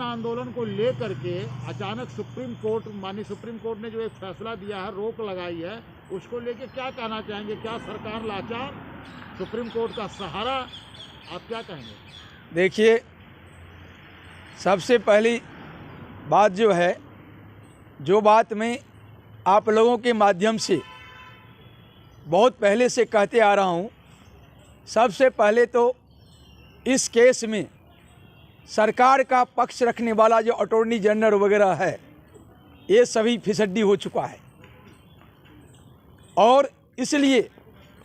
आंदोलन को लेकर के अचानक माननीय सुप्रीम कोर्ट ने जो एक फैसला दिया है, रोक लगाई है, उसको लेके क्या कहना चाहेंगे? क्या सरकार लाचार, सुप्रीम कोर्ट का सहारा, आप क्या कहेंगे? देखिए, सबसे पहली बात जो है, जो बात मैं आप लोगों के माध्यम से बहुत पहले से कहते आ रहा हूँ, सबसे पहले तो इस केस में सरकार का पक्ष रखने वाला जो अटॉर्नी जनरल वगैरह है, ये सभी फिसड्डी हो चुका है। और इसलिए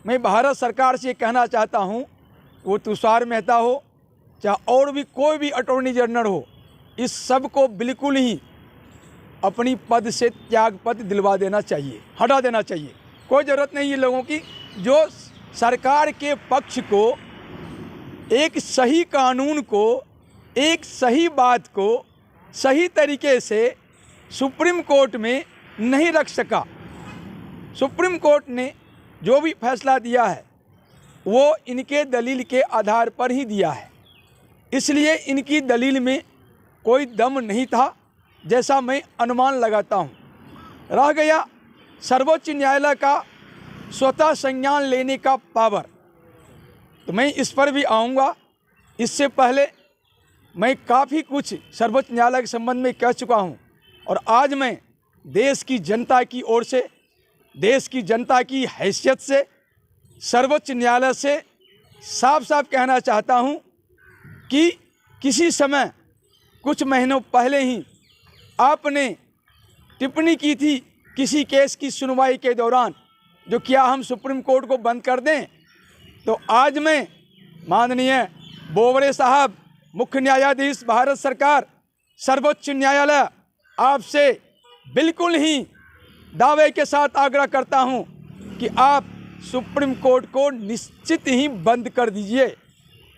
मैं भारत सरकार से कहना चाहता हूँ, वो तुषार मेहता हो चाहे और भी कोई भी अटॉर्नी जनरल हो, इस सब को बिल्कुल ही अपनी पद से त्यागपत्र दिलवा देना चाहिए, हटा देना चाहिए। कोई ज़रूरत नहीं है लोगों की जो सरकार के पक्ष को, एक सही कानून को, एक सही बात को सही तरीके से सुप्रीम कोर्ट में नहीं रख सका। सुप्रीम कोर्ट ने जो भी फैसला दिया है वो इनके दलील के आधार पर ही दिया है, इसलिए इनकी दलील में कोई दम नहीं था, जैसा मैं अनुमान लगाता हूँ। रह गया सर्वोच्च न्यायालय का स्वतः संज्ञान लेने का पावर, तो मैं इस पर भी आऊँगा। इससे पहले मैं काफ़ी कुछ सर्वोच्च न्यायालय के संबंध में कह चुका हूँ, और आज मैं देश की जनता की ओर से, देश की जनता की हैसियत से सर्वोच्च न्यायालय से साफ साफ कहना चाहता हूँ कि किसी समय कुछ महीनों पहले ही आपने टिप्पणी की थी किसी केस की सुनवाई के दौरान, जो क्या हम सुप्रीम कोर्ट को बंद कर दें। तो आज मैं माननीय बोबड़े साहब, मुख्य न्यायाधीश भारत सरकार, सर्वोच्च न्यायालय, आपसे बिल्कुल ही दावे के साथ आग्रह करता हूं कि आप सुप्रीम कोर्ट को निश्चित ही बंद कर दीजिए,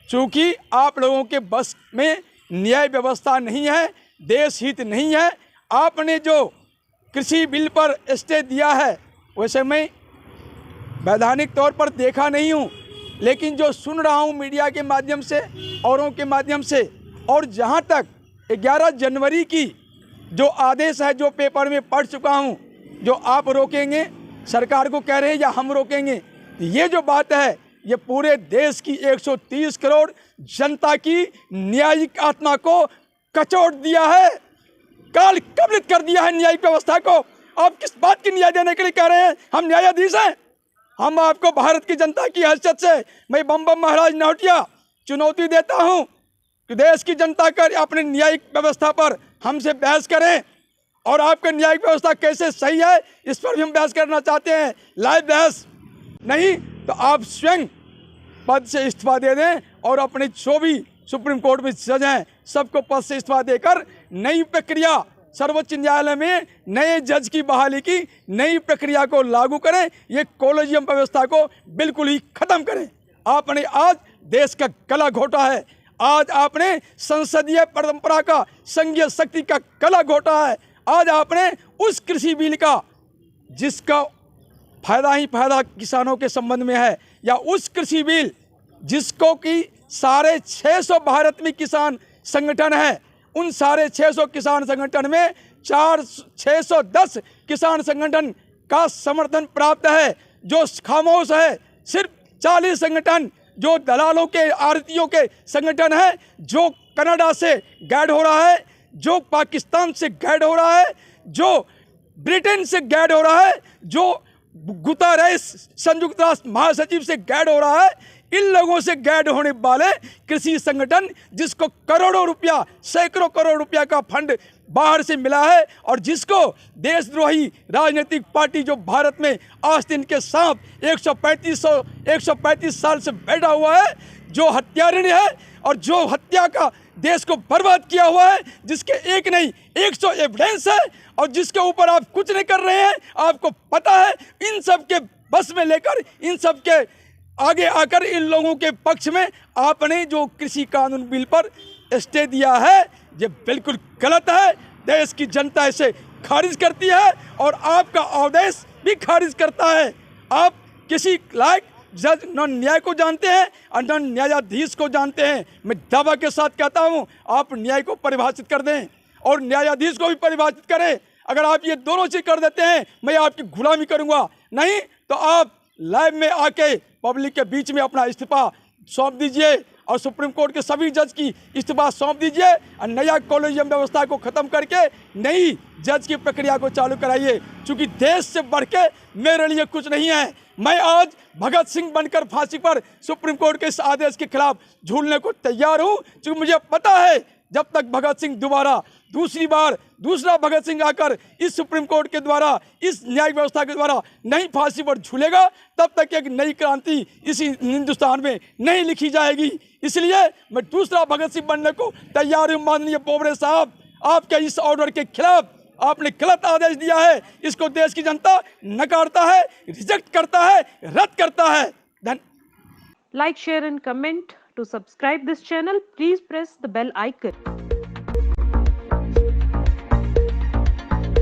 क्योंकि आप लोगों के बस में न्याय व्यवस्था नहीं है, देश हित नहीं है। आपने जो कृषि बिल पर स्टे दिया है, वैसे मैं वैधानिक तौर पर देखा नहीं हूँ, लेकिन जो सुन रहा हूँ मीडिया के माध्यम से, औरों के माध्यम से, और जहाँ तक 11 जनवरी की जो आदेश है, जो पेपर में पढ़ चुका हूँ, जो आप रोकेंगे, सरकार को कह रहे हैं या हम रोकेंगे, ये जो बात है, ये पूरे देश की 130 करोड़ जनता की न्यायिक आत्मा को कचोट दिया है, काल कब्लित कर दिया है न्यायिक व्यवस्था को। आप किस बात की न्याय देने के लिए कह रहे हैं? हम न्यायाधीश हैं। हम आपको भारत की जनता की हैसियत से मैं बम महाराज नौटिया चुनौती देता हूं कि देश की जनता का अपने न्यायिक व्यवस्था पर हमसे बहस करें, और आपका न्यायिक व्यवस्था कैसे सही है इस पर भी हम बहस करना चाहते हैं। लाइव बहस नहीं तो आप स्वयं पद से इस्तीफा दे दें, और अपने जो भी सुप्रीम कोर्ट में जज हैं सबको पद से इस्तीफा देकर नई प्रक्रिया, सर्वोच्च न्यायालय में नए जज की बहाली की नई प्रक्रिया को लागू करें। ये कॉलेजियम व्यवस्था को बिल्कुल ही खत्म करें। आपने आज देश का गला घोटा है, आज आपने संसदीय परंपरा का, संघीय शक्ति का गला घोटा है। आज आपने उस कृषि बिल का, जिसका फायदा ही फायदा किसानों के संबंध में है, या उस कृषि बिल जिसको कि 650 भारत में किसान संगठन है, उन 650 किसान संगठन में 610 किसान संगठन का समर्थन प्राप्त है। जो खामोश है सिर्फ 40 संगठन, जो दलालों के, आड़तियों के संगठन है, जो कनाडा से गाइड हो रहा है, जो पाकिस्तान से गाइड हो रहा है, जो ब्रिटेन से गाइड हो रहा है, जो गुतरेस संयुक्त राष्ट्र महासचिव से गाइड हो रहा है, इन लोगों से गाइड होने वाले कृषि संगठन, जिसको करोड़ों रुपया, सैकड़ों करोड़ रुपया का फंड बाहर से मिला है, और जिसको देशद्रोही राजनीतिक पार्टी जो भारत में आस्तीन के सांप 135 साल से बैठा हुआ है, जो हत्यारिणी है और जो हत्या का देश को बर्बाद किया हुआ है, जिसके एक नहीं 100 एविडेंस है, और जिसके ऊपर आप कुछ नहीं कर रहे हैं, आपको पता है। इन सब के बस में लेकर, इन सब के आगे आकर इन लोगों के पक्ष में आपने जो कृषि कानून बिल पर स्टे दिया है, ये बिल्कुल गलत है। देश की जनता इसे खारिज करती है, और आपका आदेश भी खारिज करता है। आप किसी लायक जज न न्याय को जानते हैं और न न्यायाधीश को जानते हैं। मैं दावा के साथ कहता हूँ, आप न्याय को परिभाषित कर दें और न्यायाधीश को भी परिभाषित करें। अगर आप ये दोनों चीज़ कर देते हैं, मैं आपकी गुलामी करूँगा। नहीं तो आप लाइव में आके पब्लिक के बीच में अपना इस्तीफा सौंप दीजिए और सुप्रीम कोर्ट के सभी जज की इस्तीफा सौंप दीजिए और नया कॉलेजियम व्यवस्था को ख़त्म करके नई जज की प्रक्रिया को चालू कराइए। क्योंकि देश से बढ़ के मेरे लिए कुछ नहीं है। मैं आज भगत सिंह बनकर फांसी पर सुप्रीम कोर्ट के इस आदेश के खिलाफ झूलने को तैयार हूँ, क्योंकि मुझे पता है जब तक भगत सिंह दोबारा दूसरा भगत सिंह आकर इस सुप्रीम कोर्ट के द्वारा, इस न्यायिक व्यवस्था के द्वारा नहीं फांसी पर झूलेगा, तब तक एक नई क्रांति इसी हिंदुस्तान में नहीं लिखी जाएगी। इसलिए मैं दूसरा भगत सिंह बनने को तैयार हूँ। माननीय बोबड़े साहब, आपके इस ऑर्डर के खिलाफ आपने गलत आदेश दिया है, इसको देश की जनता नकारता है, रिजेक्ट करता है, रद्द करता है। Like, share and comment. To subscribe this channel, please press the bell icon.